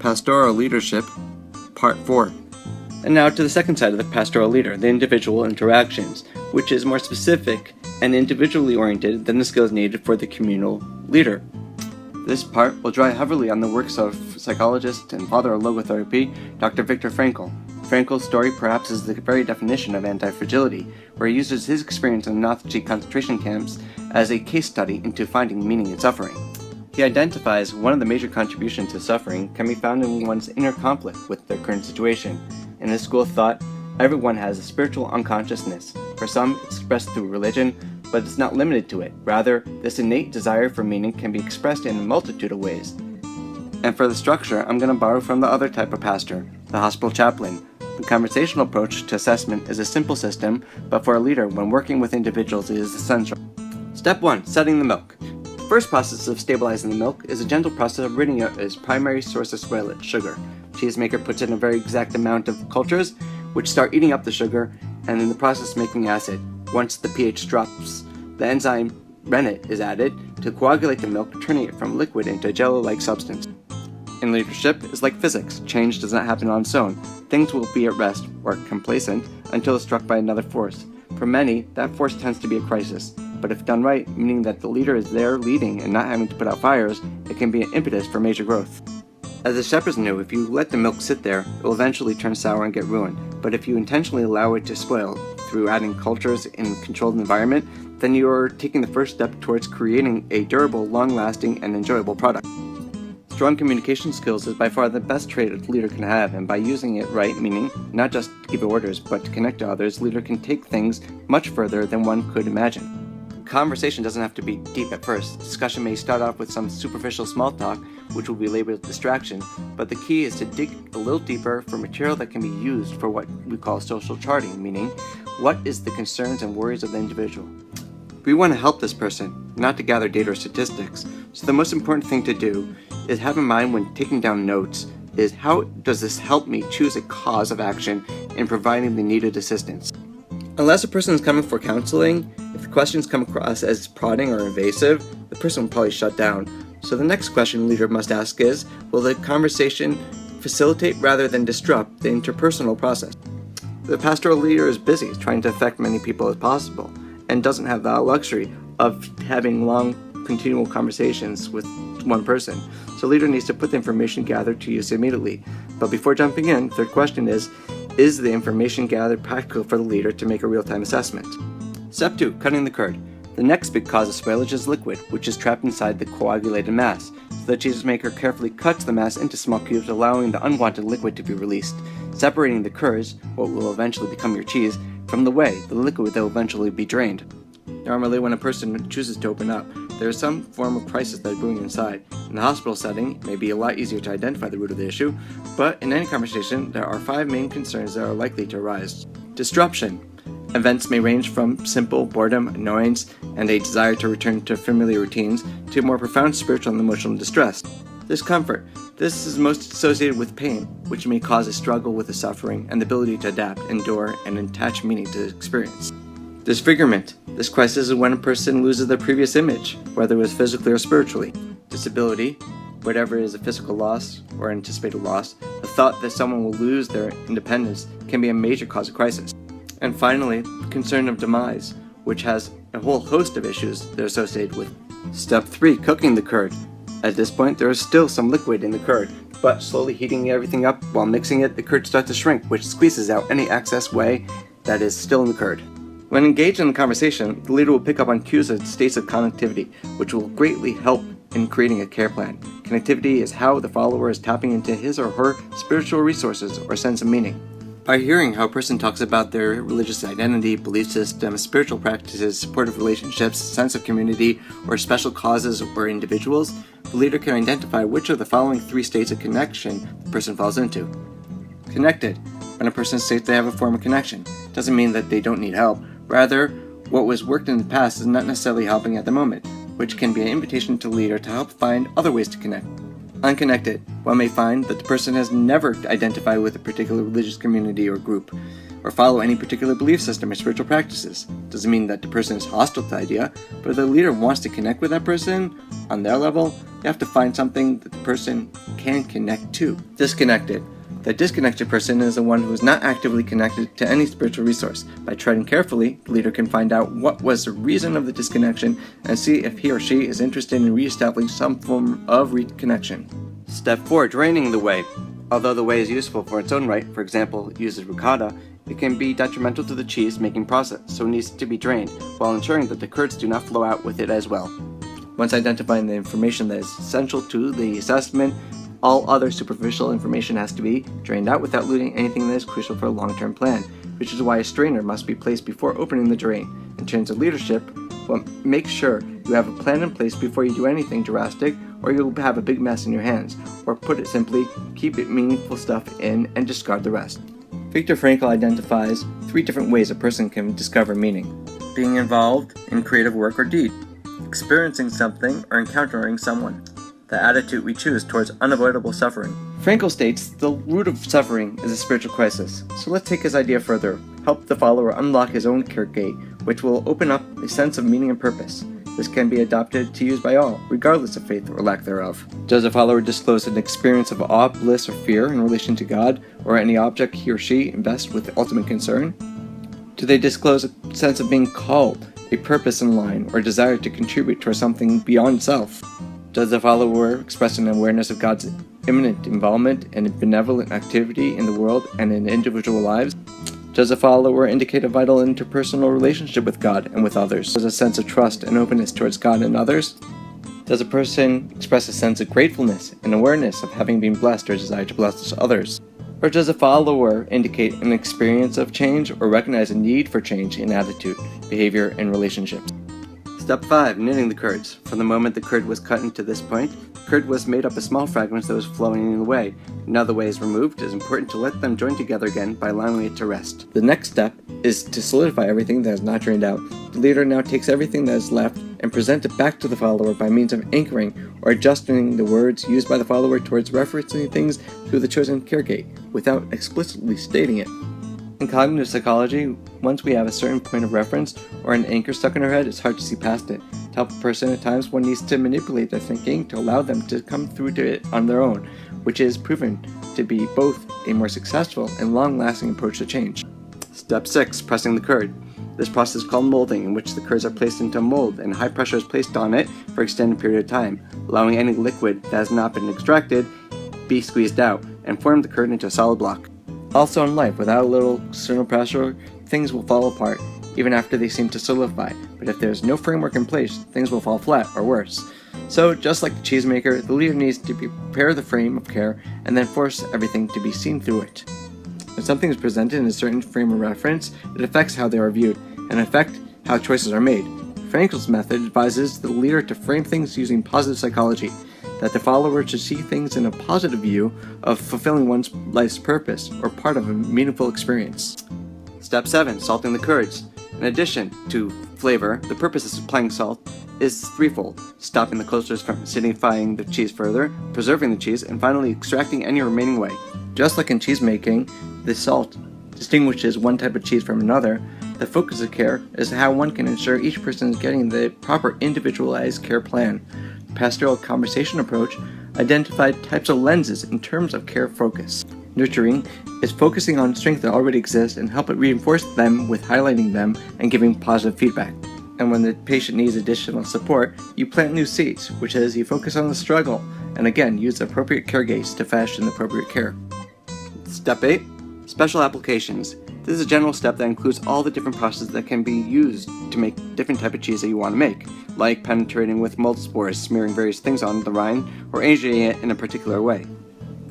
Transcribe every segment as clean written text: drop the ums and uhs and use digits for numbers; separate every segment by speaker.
Speaker 1: Pastoral Leadership, Part 4. And now to the second side of the pastoral leader, the individual interactions, which is more specific and individually oriented than the skills needed for the communal leader. This part will draw heavily on the works of psychologist and father of logotherapy, Dr. Viktor Frankl. Frankl's story perhaps is the very definition of anti-fragility, where he uses his experience in the Nazi concentration camps as a case study into finding meaning in suffering. He identifies one of the major contributions to suffering can be found in one's inner conflict with their current situation. In his school of thought, everyone has a spiritual unconsciousness. For some, it's expressed through religion, but it's not limited to it. Rather, this innate desire for meaning can be expressed in a multitude of ways. And for the structure, I'm going to borrow from the other type of pastor, the hospital chaplain. The conversational approach to assessment is a simple system, but for a leader, when working with individuals, it is essential. Step 1. Setting the milk. The first process of stabilizing the milk is a gentle process of ridding out its primary source of spoilage, sugar. Cheesemaker puts in a very exact amount of cultures, which start eating up the sugar, and in the process making acid. Once the pH drops, the enzyme rennet is added to coagulate the milk, turning it from liquid into a jello-like substance. In leadership, it's like physics. Change does not happen on its own. Things will be at rest, or complacent, until struck by another force. For many, that force tends to be a crisis. But if done right, meaning that the leader is there leading and not having to put out fires, it can be an impetus for major growth. As the shepherds knew, if you let the milk sit there, it will eventually turn sour and get ruined. But if you intentionally allow it to spoil through adding cultures in a controlled environment, then you are taking the first step towards creating a durable, long-lasting, and enjoyable product. Strong communication skills is by far the best trait a leader can have, and by using it right, meaning not just to give orders, but to connect to others, a leader can take things much further than one could imagine. Conversation doesn't have to be deep at first. Discussion may start off with some superficial small talk, which will be labeled distraction, but the key is to dig a little deeper for material that can be used for what we call social charting, meaning what is the concerns and worries of the individual. We want to help this person, not to gather data or statistics, so the most important thing to do is have in mind when taking down notes is how does this help me choose a cause of action in providing the needed assistance. Unless a person is coming for counseling, if the questions come across as prodding or invasive, the person will probably shut down. So the next question a leader must ask is, will the conversation facilitate rather than disrupt the interpersonal process? The pastoral leader is busy trying to affect many people as possible and doesn't have the luxury of having long, continual conversations with one person. So the leader needs to put the information gathered to use immediately. But before jumping in, the third question is the information gathered practical for the leader to make a real-time assessment? Step 2. Cutting the curd. The next big cause of spoilage is liquid, which is trapped inside the coagulated mass. So the cheesemaker carefully cuts the mass into small cubes, allowing the unwanted liquid to be released, separating the curds, what will eventually become your cheese, from the whey, the liquid that will eventually be drained. Normally, when a person chooses to open up, there is some form of crisis that is brewing inside. In the hospital setting, it may be a lot easier to identify the root of the issue, but in any conversation, there are 5 main concerns that are likely to arise. Disruption. Events may range from simple boredom, annoyance, and a desire to return to familiar routines, to more profound spiritual and emotional distress. Discomfort. This is most associated with pain, which may cause a struggle with the suffering and the ability to adapt, endure, and attach meaning to the experience. Disfigurement. This crisis is when a person loses their previous image, whether it was physically or spiritually. Disability. Whatever is a physical loss or anticipated loss, the thought that someone will lose their independence can be a major cause of crisis. And finally, the concern of demise, which has a whole host of issues that are associated with. Step 3. Cooking the curd. At this point, there is still some liquid in the curd, but slowly heating everything up while mixing it, the curd starts to shrink, which squeezes out any excess whey that is still in the curd. When engaged in the conversation, the leader will pick up on cues of states of connectivity, which will greatly help in creating a care plan. Connectivity is how the follower is tapping into his or her spiritual resources or sense of meaning. By hearing how a person talks about their religious identity, belief system, spiritual practices, supportive relationships, sense of community, or special causes or individuals, the leader can identify which of the following 3 states of connection the person falls into. Connected. When a person states they have a form of connection, it doesn't mean that they don't need help. Rather, what was worked in the past is not necessarily helping at the moment, which can be an invitation to the leader to help find other ways to connect. Unconnected. One may find that the person has never identified with a particular religious community or group, or follow any particular belief system or spiritual practices. Doesn't mean that the person is hostile to the idea, but if the leader wants to connect with that person on their level, You have to find something that the person can connect to. Disconnected. The disconnected person is the one who is not actively connected to any spiritual resource. By treading carefully, the leader can find out what was the reason of the disconnection and see if he or she is interested in reestablishing some form of reconnection. Step 4. Draining the way. Although the way is useful for its own right, for example, used as ricotta, it can be detrimental to the cheese-making process, so it needs to be drained, while ensuring that the curds do not flow out with it as well. Once identifying the information that is essential to the assessment, all other superficial information has to be drained out without losing anything that is crucial for a long-term plan, which is why a strainer must be placed before opening the drain. In terms of leadership, well, make sure you have a plan in place before you do anything drastic, or you'll have a big mess in your hands. Or put it simply, keep it meaningful stuff in and discard the rest. Viktor Frankl identifies 3 different ways a person can discover meaning: being involved in creative work or deed, experiencing something or encountering someone, the attitude we choose towards unavoidable suffering. Frankl states the root of suffering is a spiritual crisis. So let's take his idea further. Help the follower unlock his own care gate, which will open up a sense of meaning and purpose. This can be adopted to use by all, regardless of faith or lack thereof. Does a follower disclose an experience of awe, bliss, or fear in relation to God, or any object he or she invests with ultimate concern? Do they disclose a sense of being called, a purpose in line, or desire to contribute towards something beyond self? Does the follower express an awareness of God's imminent involvement in benevolent activity in the world and in individual lives? Does the follower indicate a vital interpersonal relationship with God and with others? Does a sense of trust and openness towards God and others? Does a person express a sense of gratefulness and awareness of having been blessed or desire to bless others? Or does a follower indicate an experience of change or recognize a need for change in attitude, behavior, and relationships? Step 5. Knitting the curds. From the moment the curd was cut into this point, the curd was made up of small fragments that was flowing in the whey. Now the whey is removed, it is important to let them join together again by allowing it to rest. The next step is to solidify everything that is not drained out. The leader now takes everything that is left and presents it back to the follower by means of anchoring or adjusting the words used by the follower towards referencing things through the chosen care gate, without explicitly stating it. In cognitive psychology, once we have a certain point of reference or an anchor stuck in our head, it's hard to see past it. To help a person, at times one needs to manipulate their thinking to allow them to come through to it on their own, which is proven to be both a more successful and long-lasting approach to change. Step 6. Pressing the curd. This process is called molding, in which the curds are placed into a mold and high pressure is placed on it for an extended period of time, allowing any liquid that has not been extracted be squeezed out and form the curd into a solid block. Also in life, without a little external pressure, things will fall apart, even after they seem to solidify. But if there is no framework in place, things will fall flat, or worse. So, just like the cheesemaker, the leader needs to prepare the frame of care and then force everything to be seen through it. When something is presented in a certain frame of reference, it affects how they are viewed, and affects how choices are made. Frankl's method advises the leader to frame things using positive psychology, that the follower should see things in a positive view of fulfilling one's life's purpose or part of a meaningful experience. Step 7. Salting the curds. In addition to flavor, the purpose of applying salt is threefold: stopping the cultures from acidifying the cheese further, preserving the cheese, and finally extracting any remaining whey. Just like in cheese making, the salt distinguishes one type of cheese from another. The focus of care is how one can ensure each person is getting the proper individualized care plan. The pastoral conversation approach identified types of lenses in terms of care focus. Nurturing is focusing on strengths that already exist and help it reinforce them with highlighting them and giving positive feedback. And when the patient needs additional support, you plant new seeds, which is you focus on the struggle, and again, use the appropriate care gates to fashion the appropriate care. Step 8. Special applications. This is a general step that includes all the different processes that can be used to make different type of cheese that you want to make, like penetrating with mold spores, smearing various things on the rind, or aging it in a particular way.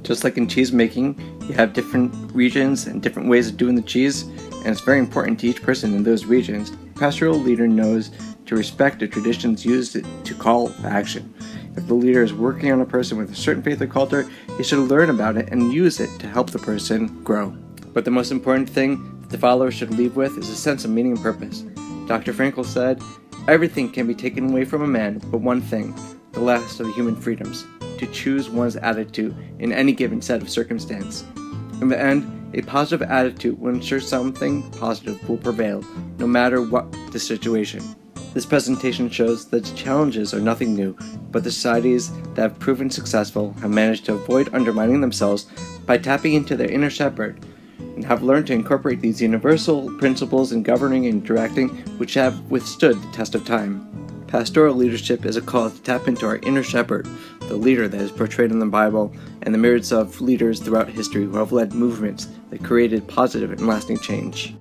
Speaker 1: Just like in cheese making, you have different regions and different ways of doing the cheese, and it's very important to each person in those regions. The pastoral leader knows to respect the traditions used to call to action. If the leader is working on a person with a certain faith or culture, he should learn about it and use it to help the person grow. But the most important thing that the follower should leave with is a sense of meaning and purpose. Dr. Frankl said, "Everything can be taken away from a man, but one thing, the last of the human freedoms, to choose one's attitude in any given set of circumstance. In the end, a positive attitude will ensure something positive will prevail, no matter what the situation." This presentation shows that challenges are nothing new, but the societies that have proven successful have managed to avoid undermining themselves by tapping into their inner shepherd, and have learned to incorporate these universal principles in governing and directing which have withstood the test of time. Pastoral leadership is a call to tap into our inner shepherd, the leader that is portrayed in the Bible, and the myriads of leaders throughout history who have led movements that created positive and lasting change.